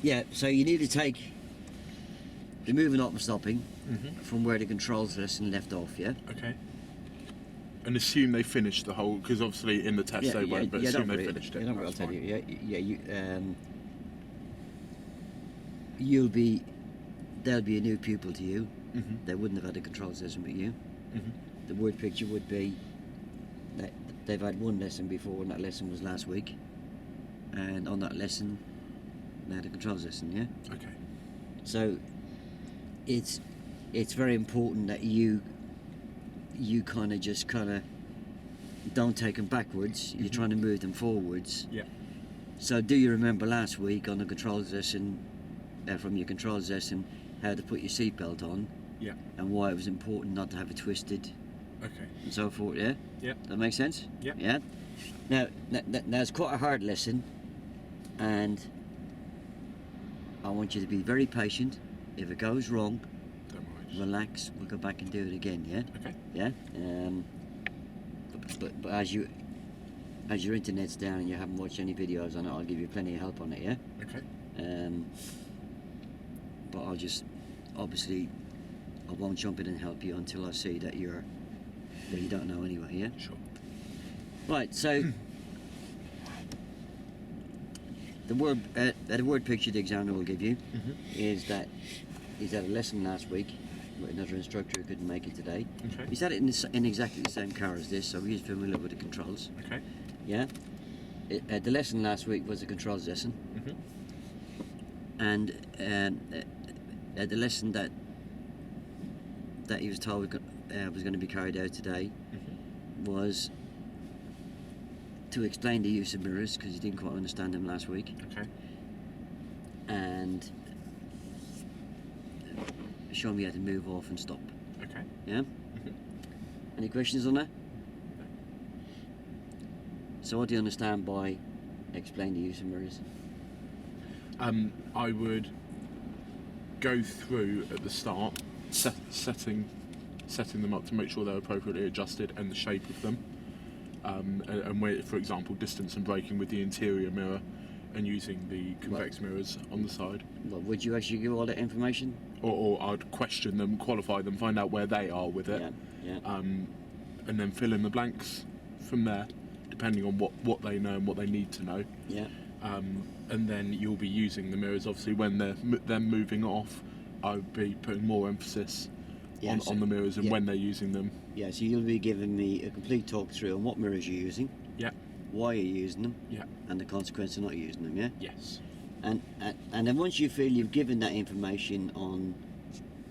Yeah, so you need to take the moving up and stopping Mm-hmm. from where the controls lesson left off, yeah? Okay. And assume they finished the whole, because obviously in the test they won't, but assume they finished it. Yeah, don't worry, I'll That's tell fine. you. There'll be a new pupil to you. Mm-hmm. They wouldn't have had a controls lesson with you. Mm-hmm. The word picture would be that they've had one lesson before, and that lesson was last week. And on that lesson, they had a controls lesson, yeah? Okay. So it's very important that you kind of don't take them backwards. You're trying to move them forwards. Yeah. So do you remember last week on the controls lesson, from your controls lesson, how to put your seatbelt on? Yeah. And why it was important not to have it twisted Okay. and so forth, yeah? Yeah. That makes sense? Yeah. Yeah? Now it's quite a hard lesson, and I want you to be very patient. If it goes wrong, Don't worry. relax, we'll go back and do it again, yeah? Okay. Yeah? But as your internet's down and you haven't watched any videos on it, I'll give you plenty of help on it, yeah? Okay. But I'll just, obviously, I won't jump in and help you until I see that you don't know anyway, yeah? Sure. Right, so the word picture the examiner will give you Mm-hmm. is that he's had a lesson last week with another instructor who couldn't make it today. Okay. He's had it in exactly the same car as this, so he's familiar with the controls. Okay. Yeah. The lesson last week was a controls lesson, Mm-hmm. and the lesson that he was told was going to be carried out today Mm-hmm. was to explain the use of mirrors, because he didn't quite understand them last week, Okay. and show me how to move off and stop. Okay. Yeah. Mm-hmm. Any questions on that? No. So what do you understand by explain the use of mirrors? I would go through at the start, setting them up to make sure they're appropriately adjusted and the shape of them, and where, for example, distance and braking with the interior mirror, and using the convex mirrors on the side. Well, would you actually give all that information? Or I'd question them, qualify them, find out where they are with it, Yeah. and then fill in the blanks from there, depending on what they know and what they need to know. Yeah. And then you'll be using the mirrors. Obviously, when they're moving off, I would be putting more emphasis on the mirrors and when they're using them. Yeah, so you'll be giving me a complete talk through on what mirrors you're using, Yeah. why you're using them, Yeah. and the consequence of not using them, yeah? Yes. And then once you feel you've given that information on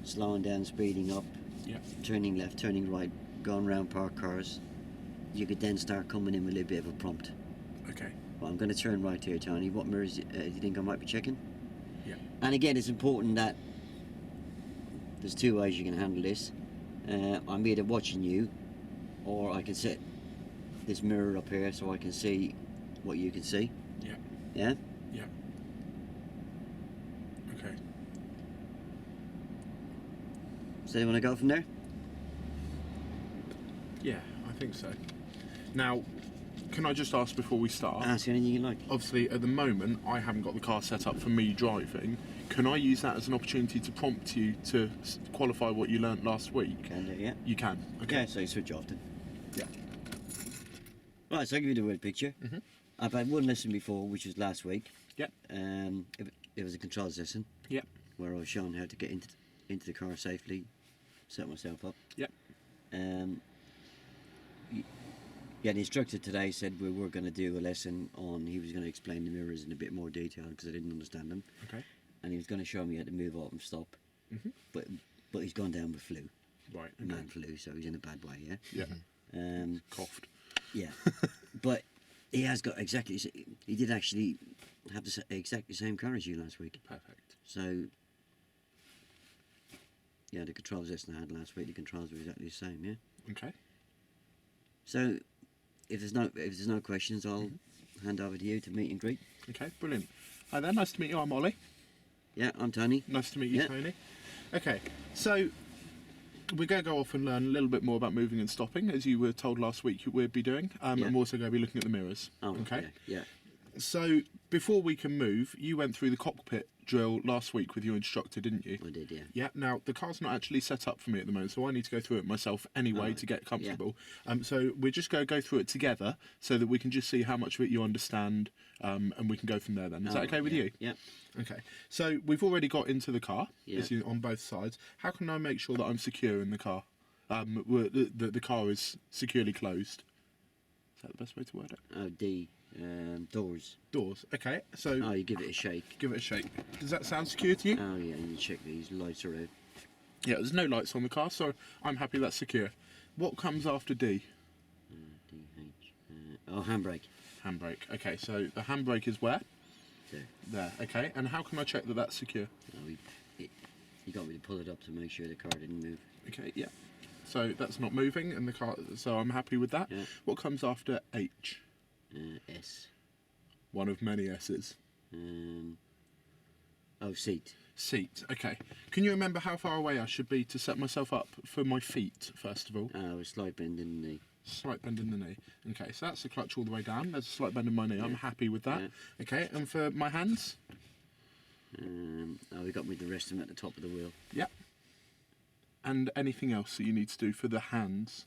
slowing down, speeding up, Yeah. turning left, turning right, going around parked cars, you could then start coming in with a little bit of a prompt. Okay. Well, I'm going to turn right here, Tony. What mirrors do you think I might be checking? Yeah. And again, it's important that there's two ways you can handle this. I'm either watching you, or I can set this mirror up here so I can see what you can see. Yeah. Yeah? Yeah. Okay. So you want to go from there? Yeah, I think so. Now, can I just ask before we start? Ask anything you like. Obviously, at the moment, I haven't got the car set up for me driving. Can I use that as an opportunity to prompt you to qualify what you learnt last week? Can do, yeah. You can. Okay. Okay, so you switch off then. Yeah. Right, so I'll give you the word picture. Mhm. I've had one lesson before, which was last week. Yeah. It was a controls lesson. Yeah. Where I was shown how to get into the car safely, set myself up. Yeah. Yeah, the instructor today said we were going to do a lesson on, he was going to explain the mirrors in a bit more detail because I didn't understand them. Okay. And he was going to show me how to move off and stop. Mhm. But he's gone down with flu, Right. man flu, so he's in a bad way, yeah? Yeah. Coughed. Yeah. But he has got exactly, he did actually have the exactly the same car as you last week. Perfect. So, yeah, the controls lesson I had last week, the controls were exactly the same, yeah? Okay. So, if there's no questions, I'll hand over to you to meet and greet. Okay, brilliant. Hi there, nice to meet you. I'm Ollie. Yeah, I'm Tony. Nice to meet you, Yeah. Tony. Okay, so we're going to go off and learn a little bit more about moving and stopping, as you were told last week we'd be doing. Yeah. And we're also going to be looking at the mirrors. Oh, okay. Yeah. So before we can move, you went through the cockpit drill last week with your instructor, didn't you? I did, yeah. Yeah, now the car's not actually set up for me at the moment, so I need to go through it myself anyway to get comfortable. So we're just going to go through it together so that we can just see how much of it you understand, and we can go from there then. Is that okay with you? Yeah. Okay, so we've already got into the car, Yeah. this is on both sides. How can I make sure that I'm secure in the car? The car is securely closed. Is that the best way to word it? Oh, doors. Doors, okay, so... Oh, you give it a shake. Give it a shake. Does that sound secure to you? Oh, yeah, and you check these lights are out. Yeah, there's no lights on the car, so I'm happy that's secure. What comes after D? DH. Handbrake. Handbrake. Okay, so the handbrake is where? There. There, okay. And how can I check that that's secure? Oh, you got me to pull it up to make sure the car didn't move. Okay, yeah. So that's not moving, and the car. So I'm happy with that. Yeah. What comes after H? S. One of many S's. Seat. Seat. Okay. Can you remember how far away I should be to set myself up for my feet, first of all? A slight bend in the knee. Slight bend in the knee. Okay, so that's the clutch all the way down. There's a slight bend in my knee. I'm happy with that. Yeah. Okay, and for my hands? We got me to rest them at the top of the wheel. Yep. And anything else that you need to do for the hands?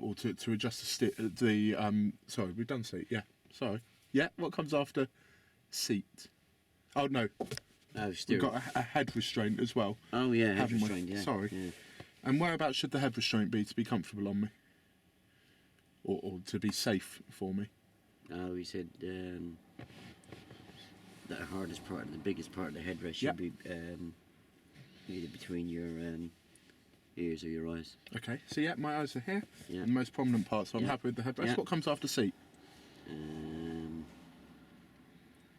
Or to adjust sorry, we've done seat, yeah. Sorry. Yeah, what comes after seat? Oh, no. Oh, We've steering. got a head restraint as well. Oh, yeah, head haven't we? restraint, yeah. Sorry. Yeah. And whereabouts should the head restraint be to be comfortable on me? Or to be safe for me? Oh, he said the hardest part, the biggest part of the headrest should be either between your ears or your eyes. Okay, so yeah, my eyes are here. Yeah. The most prominent part, so I'm happy with the headrest. Yeah. What comes after seat?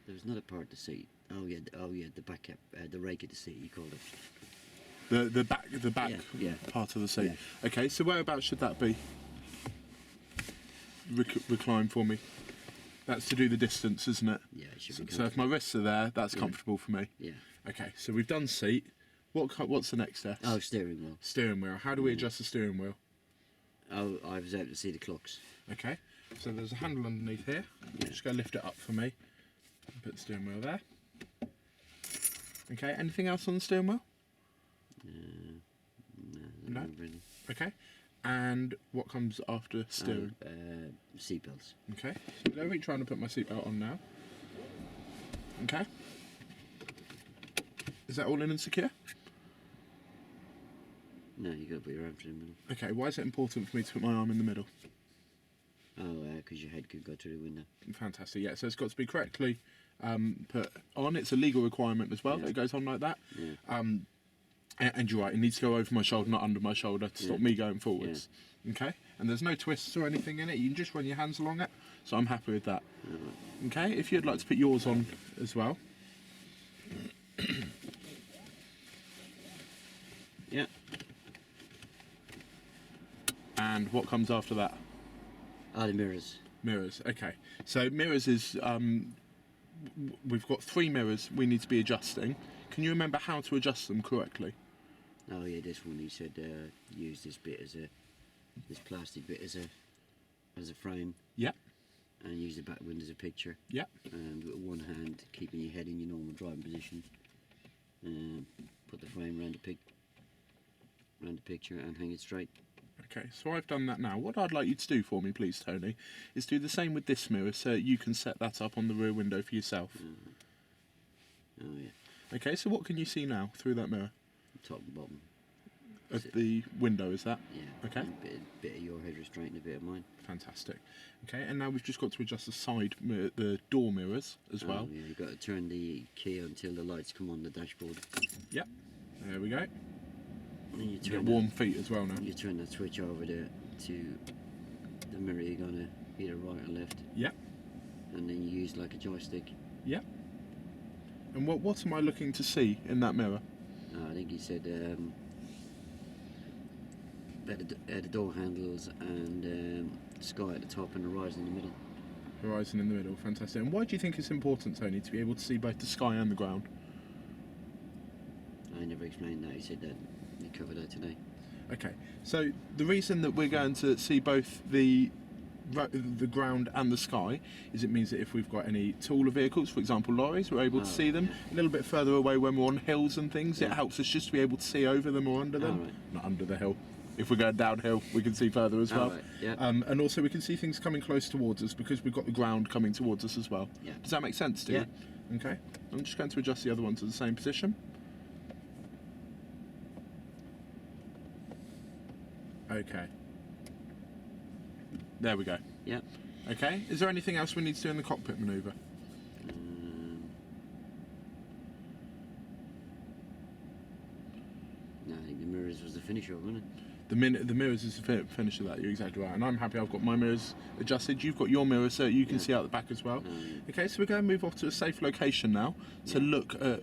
There was another part of the seat. Oh yeah, the back, the rake of the seat. You called it. The back Yeah. part of the seat. Yeah. Okay, so whereabouts should that be? Recline for me. That's to do the distance, isn't it? Yeah, it should be. So if my wrists are there, that's comfortable for me. Yeah. Okay, so we've done seat. What's the next step? Oh, steering wheel. Steering wheel. How do we adjust the steering wheel? Oh, I was able to see the clocks. Okay, so there's a handle underneath here. Just go lift it up for me. Put the steering wheel there. Okay, anything else on the steering wheel? No. Not really. Okay, and what comes after steering? Seatbelts. Okay, so let me try and put my seatbelt on now. Okay. Is that all in and secure? No, you got to put your arm in the middle. Okay, why is it important for me to put my arm in the middle? Oh, because your head could go through the window. Fantastic, yeah, so it's got to be correctly put on. It's a legal requirement as well, that it goes on like that. Yeah. And you're right, it needs to go over my shoulder, not under my shoulder, to stop me going forwards. Okay, and there's no twists or anything in it, you can just run your hands along it, so I'm happy with that. Okay, if you'd like to put yours on as well. Yeah. And what comes after that? Ah, the mirrors. Mirrors, okay. So mirrors is, we've got 3 mirrors we need to be adjusting. Can you remember how to adjust them correctly? Oh yeah, this one he said use this bit as this plastic bit as a frame. Yep. And use the back window as a picture. Yep. And with one hand keeping your head in your normal driving position. Put the frame around the picture and hang it straight. Okay, so I've done that now. What I'd like you to do for me, please, Tony, is do the same with this mirror so you can set that up on the rear window for yourself. Oh yeah. Okay, so what can you see now through that mirror? Top and bottom. Of the window, is that? Yeah. Okay. A bit of your head restraint and a bit of mine. Fantastic. Okay, and now we've just got to adjust the side mirror, the door mirrors as well. Yeah, you've got to turn the key until the lights come on the dashboard. Yep. There we go. And then you Get turn warm feet as well now. You turn that switch over to the mirror. You're gonna either right or left, Yep. and then you use like a joystick. Yep. And what am I looking to see in that mirror? I think he said the door handles and sky at the top and horizon in the middle. Horizon in the middle, fantastic. And why do you think it's important, Tony, to be able to see both the sky and the ground? I never explained that. He said that he covered that today. Okay, so the reason that we're going to see both the the ground and the sky is it means that if we've got any taller vehicles, for example lorries, we're able to see them a little bit further away when we're on hills and things. It helps us just to be able to see over them or under them. Not under the hill. If we're going downhill, we can see further as well. And also we can see things coming close towards us because we've got the ground coming towards us as well. Does that make sense to you? Okay. I'm just going to adjust the other one to the same position. Okay. There we go. Okay. Is there anything else we need to do in the cockpit manoeuvre? No, I think the mirrors was the finish of it, wasn't it? The mirrors is the finish of that. You're exactly right. And I'm happy I've got my mirrors adjusted. You've got your mirrors so you can see out the back as well. Okay, so we're going to move off to a safe location now to look at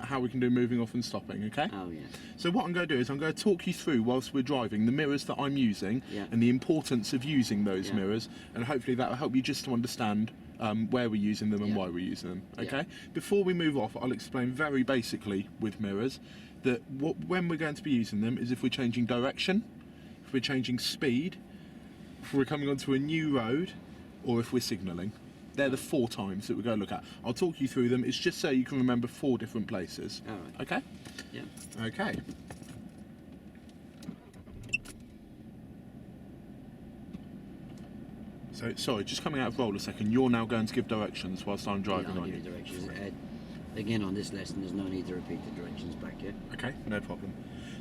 how we can do moving off and stopping, okay? So what I'm going to do is I'm going to talk you through, whilst we're driving, the mirrors that I'm using and the importance of using those mirrors, and hopefully that will help you just to understand where we're using them and why we're using them, okay? Before we move off, I'll explain very basically with mirrors that when we're going to be using them is if we're changing direction, if we're changing speed, if we're coming onto a new road, or if we're signalling. They're the 4 times that we're going to look at. I'll talk you through them. It's just so you can remember 4 different places. Okay? Okay. So, sorry, just coming out of roll a second, you're now going to give directions whilst I'm driving on you. Directions. Again, on this lesson, there's no need to repeat the directions back here. Okay, no problem.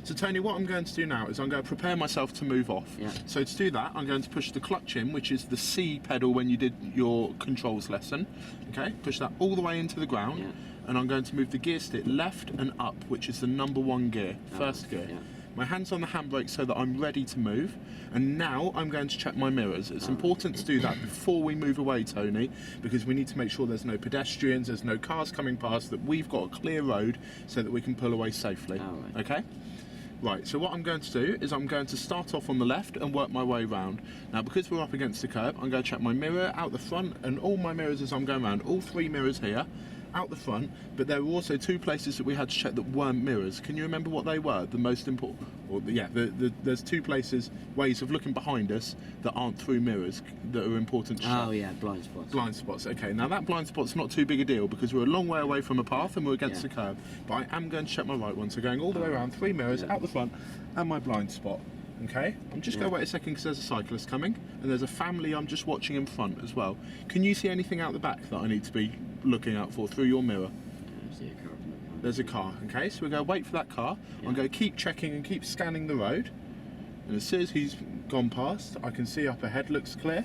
So Tony, what I'm going to do now is I'm going to prepare myself to move off. So to do that, I'm going to push the clutch in, which is the C pedal when you did your controls lesson. Okay, push that all the way into the ground, and I'm going to move the gear stick left and up, which is the number 1 gear, first gear. My hand's on the handbrake so that I'm ready to move, and now I'm going to check my mirrors. It's important to do that before we move away, Tony, because we need to make sure there's no pedestrians, there's no cars coming past, that we've got a clear road so that we can pull away safely. Okay? Right, so what I'm going to do is I'm going to start off on the left and work my way round. Now, because we're up against the curb, I'm going to check my mirror out the front and all my mirrors as I'm going around, all 3 mirrors here, out the front, but there were also 2 places that we had to check that weren't mirrors. Can you remember what they were? The most important, there's 2 places, ways of looking behind us that aren't through mirrors that are important to check. Blind spots. Blind spots, okay. Now that blind spot's not too big a deal because we're a long way away from a path and we're against the curb, but I am going to check my right one, so going all the way around, 3 mirrors, out the front, and my blind spot. Okay, I'm just going to wait a second because there's a cyclist coming and there's a family I'm just watching in front as well. Can you see anything out the back that I need to be looking out for through your mirror? I see a car. There's a car, okay, so we're going to wait for that car. I'm going to keep checking and keep scanning the road, and as soon as he's gone past, I can see up ahead looks clear.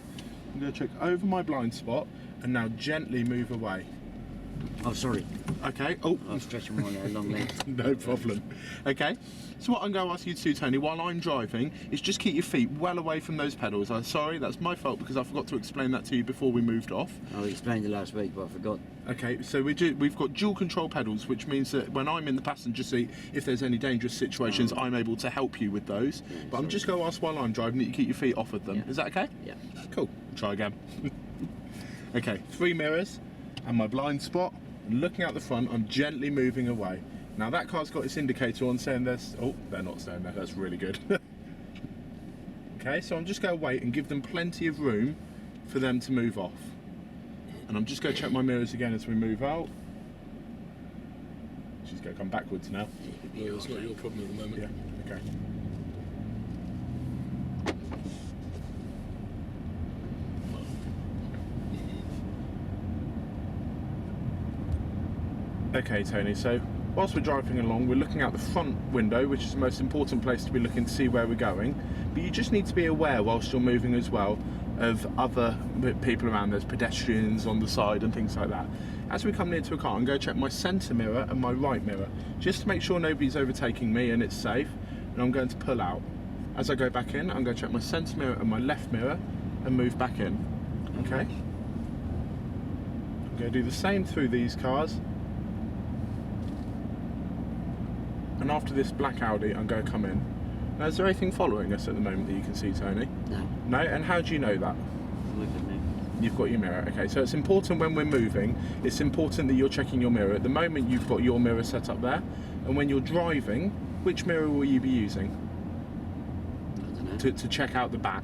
I'm going to check over my blind spot and now gently move away. Oh, sorry. Okay. Oh, I'm stretching my long legs. No problem. Okay. So what I'm going to ask you to do, Tony, while I'm driving, is just keep your feet well away from those pedals. I'm sorry, that's my fault because I forgot to explain that to you before we moved off. I explained it last week, but I forgot. Okay, so we've got dual control pedals, which means that when I'm in the passenger seat, if there's any dangerous situations, I'm able to help you with those. But I'm just going to ask while I'm driving that you keep your feet off of them. Is that okay? Yeah. Cool. Try again. Okay, 3 mirrors and my blind spot. And looking out the front, I'm gently moving away. Now that car's got its indicator on saying there's... Oh, they're not staying there. That's really good. Okay, so I'm just going to wait and give them plenty of room for them to move off. And I'm just going to check my mirrors again as we move out. She's going to come backwards now. No, it's not your problem at the moment. Yeah, okay. Okay, Tony, so whilst we're driving along, we're looking out the front window, which is the most important place to be looking to see where we're going. But you just need to be aware whilst you're moving as well of other people around. There's pedestrians on the side and things like that. As we come near to a car, I'm going to check my centre mirror and my right mirror, just to make sure nobody's overtaking me and it's safe. And I'm going to pull out. As I go back in, I'm going to check my centre mirror and my left mirror and move back in. Okay? I'm going to do the same through these cars. And after this black Audi, I'm going to come in. Now, is there anything following us at the moment that you can see, Tony? No. No? And how do you know that? Look at me. You've got your mirror. Okay, so it's important when we're moving, it's important that you're checking your mirror. At the moment, you've got your mirror set up there. And when you're driving, which mirror will you be using? I don't know. To check out the back?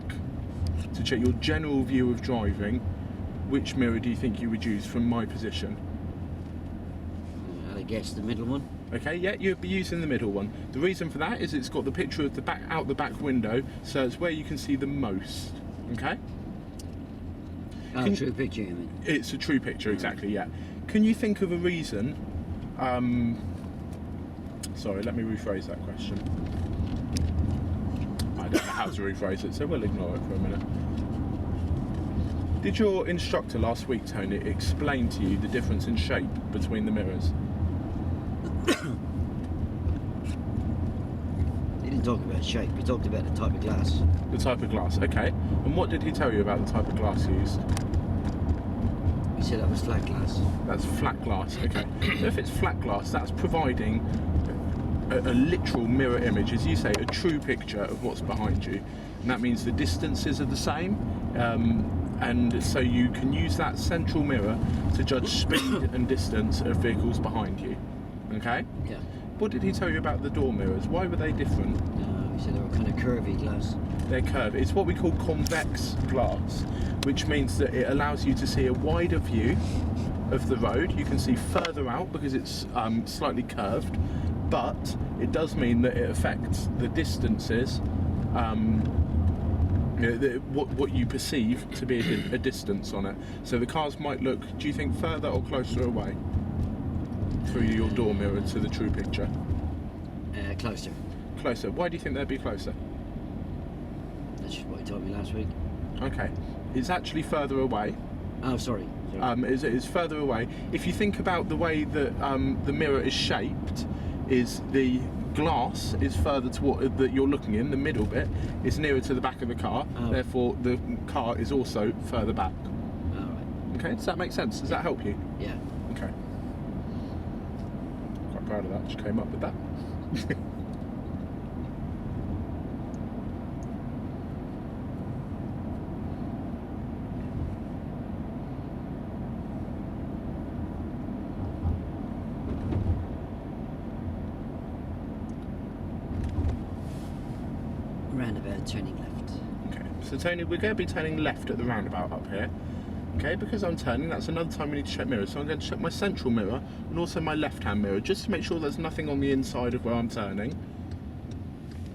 to check your general view of driving, which mirror do you think you would use from my position? I guess the middle one. Okay, yeah, you'd be using the middle one. The reason for that is it's got the picture of the back out the back window, so it's where you can see the most. Okay? True picture, you mean? It's a true picture, exactly, yeah. Can you think of a reason... sorry, let me rephrase that question. I don't know how to rephrase it, so we'll ignore it for a minute. Did your instructor last week, Tony, explain to you the difference in shape between the mirrors? He didn't talk about shape, he talked about the type of glass. The type of glass, okay. And what did he tell you about the type of glass used? He said that was flat glass. That's flat glass, okay. So if it's flat glass, that's providing a literal mirror image, as you say, a true picture of what's behind you. And that means the distances are the same, and so you can use that central mirror to judge speed and distance of vehicles behind you. Okay? Yeah. What did he tell you about the door mirrors? Why were they different? He said they were kind of curvy glass. They're curved. It's what we call convex glass, which means that it allows you to see a wider view of the road. You can see further out because it's slightly curved, but it does mean that it affects the distances, what you perceive to be a distance on it. So the cars might look, do you think, further or closer away through your door mirror to the true picture? Closer. Closer. Why do you think they'd be closer? That's just what he told me last week. Okay. It's actually further away. Oh, sorry. It's further away. If you think about the way that the mirror is shaped, is the glass is further toward that you're looking in, the middle bit is nearer to the back of the car, therefore the car is also further back. Alright. Okay, does that make sense? Does that help you? Yeah. Okay. Quite proud of that, she came up with that. Roundabout turning left. Okay, so Tony, we're going to be turning left at the roundabout up here. Okay, because I'm turning, that's another time we need to check mirrors. So I'm going to check my central mirror and also my left-hand mirror, just to make sure there's nothing on the inside of where I'm turning.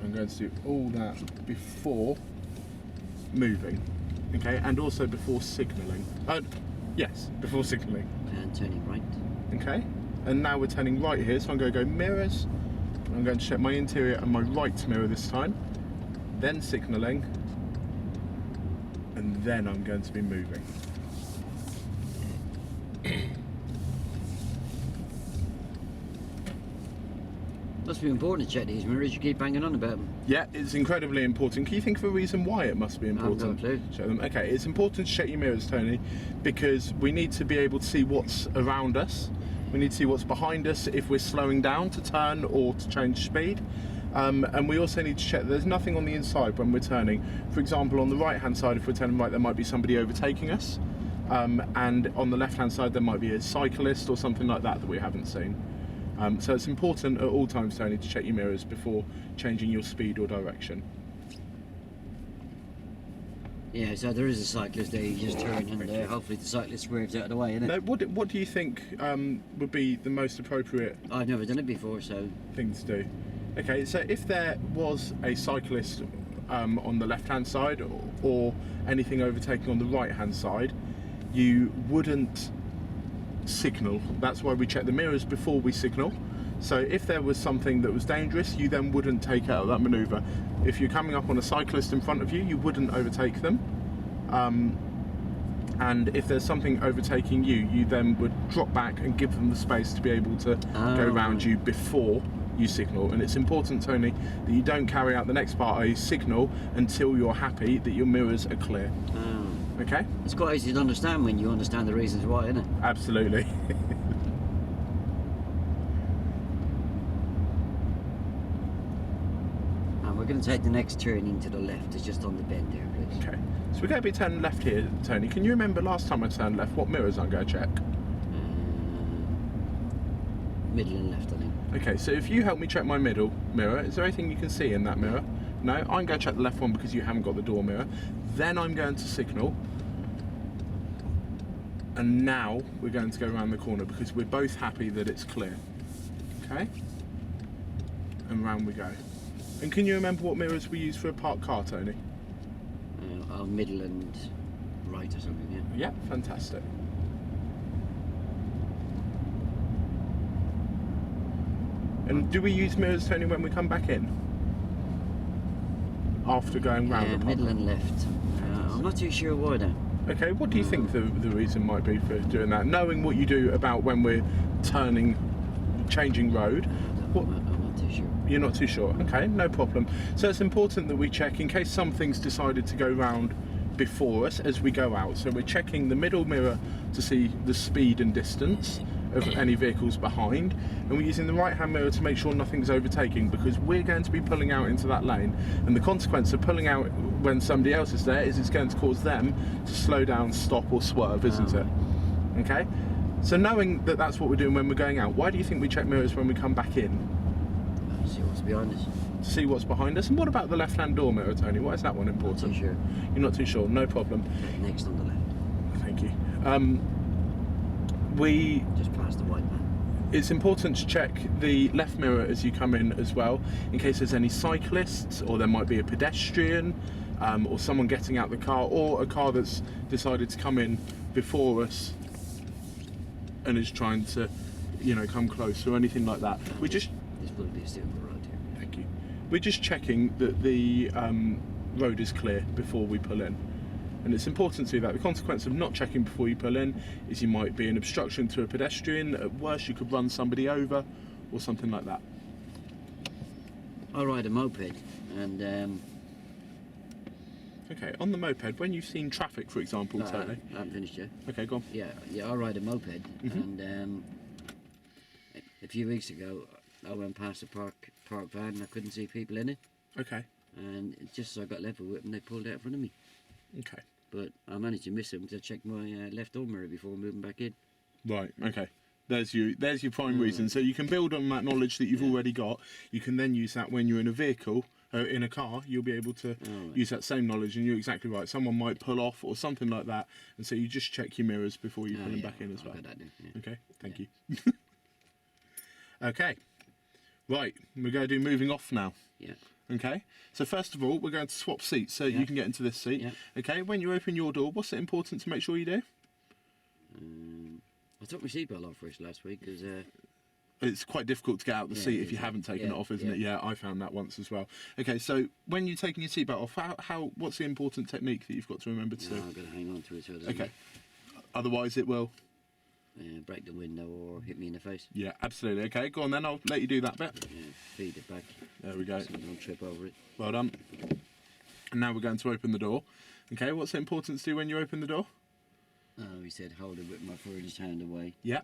I'm going to do all that before moving, okay, and also before signalling. Yes, before signalling. And turning right. Okay, and now we're turning right here, so I'm going to go mirrors. I'm going to check my interior and my right mirror this time, then signalling, and then I'm going to be moving. Must be important to check these mirrors, you keep banging on about them. Yeah, it's incredibly important. Can you think of a reason why it must be important? I haven't got a clue. Check them. Okay, it's important to check your mirrors, Tony, because we need to be able to see what's around us. We need to see what's behind us if we're slowing down to turn or to change speed. And we also need to check that there's nothing on the inside when we're turning. For example, on the right hand side, if we're turning right, there might be somebody overtaking us. And on the left hand side, there might be a cyclist or something like that that we haven't seen. So it's important at all times, Tony, to check your mirrors before changing your speed or direction. Yeah, so there is a cyclist there, you just turn and hopefully the cyclist swerves out of the way, innit? Now, what do you think would be the most appropriate I've never done it before, so... thing to do? Okay, so if there was a cyclist on the left-hand side or anything overtaking on the right-hand side, you wouldn't signal. That's why we check the mirrors before we signal. So if there was something that was dangerous, you then wouldn't take out that manoeuvre. If you're coming up on a cyclist in front of you, you wouldn't overtake them. And if there's something overtaking you, you then would drop back and give them the space to be able to go around you before you signal. And it's important, Tony, that you don't carry out the next part, i.e. signal, until you're happy that your mirrors are clear. Okay? It's quite easy to understand when you understand the reasons why, isn't it? Absolutely. And we're going to take the next turning to the left. It's just on the bend there, please. Okay. So we're going to be turning left here, Tony. Can you remember last time I turned left, what mirrors I'm going to check? Middle and left, I think. Okay, so if you help me check my middle mirror, is there anything you can see in that mirror? No, I'm going to check the left one because you haven't got the door mirror. Then I'm going to signal. And now we're going to go around the corner because we're both happy that it's clear. Okay? And round we go. And can you remember what mirrors we use for a parked car, Tony? Middle and right or something, yeah. Yeah, fantastic. And do we use mirrors, Tony, when we come back in? After going round the park? Middle and left. I'm not too sure why though. Okay, what do you think the reason might be for doing that? Knowing what you do about when we're changing road, I'm not too sure. you're not too sure. Okay, no problem. So it's important that we check in case something's decided to go round before us as we go out. So we're checking the middle mirror to see the speed and distance of any vehicles behind, and we're using the right hand mirror to make sure nothing's overtaking, because we're going to be pulling out into that lane, and the consequence of pulling out when somebody else is there is it's going to cause them to slow down, stop or swerve, isn't it? Okay, so knowing that that's what we're doing when we're going out, why do you think we check mirrors when we come back in? See what's behind us. To see what's behind us. And what about the left hand door mirror, Tony? Why is that one important? Not too sure. You're not too sure, no problem. Next on the left. Thank you. We Just past the white man. It's important to check the left mirror as you come in as well, in case there's any cyclists, or there might be a pedestrian, or someone getting out the car, or a car that's decided to come in before us and is trying to, you know, come close, or anything like that. We just This will be a suitable road here. Thank you. We're just checking that the road is clear before we pull in. And it's important to do that. The consequence of not checking before you pull in is you might be an obstruction to a pedestrian. At worst, you could run somebody over or something like that. I ride a moped, and Okay, on the moped, when you've seen traffic, for example, Tony. I haven't finished yet. Okay, go on. Yeah, I ride a moped, and a few weeks ago, I went past a park van and I couldn't see people in it, Okay, and just as I got level with them, they pulled out in front of me. okay. But I managed to miss them because I checked my left door mirror before moving back in. Right, okay. There's your prime reason. So you can build on that knowledge that you've already got. You can then use that when you're in a vehicle, in a car, you'll be able to use that same knowledge, and you're exactly right. Someone might pull off or something like that, and so you just check your mirrors before you pull them back in as well. I'll get that now, yeah. Okay, thank you. Okay, right, we're going to do moving off now. Yeah. Okay, so first of all, we're going to swap seats so you can get into this seat. Yeah. Okay, when you open your door, what's it important to make sure you do? I took my seatbelt off first last week because It's quite difficult to get out the seat if you haven't taken it off, isn't it? Yeah, I found that once as well. Okay, so when you're taking your seatbelt off, what's the important technique that you've got to remember to do? I've got to hang on to it so it doesn't Okay, otherwise it will. break the window or hit me in the face. Yeah, absolutely. Okay, go on then, I'll let you do that bit. Feed it back. There we go. So I don't trip over it. Well done. And now we're going to open the door. Okay, what's it important to do when you open the door? He said hold it with my furthest hand away. Yeah.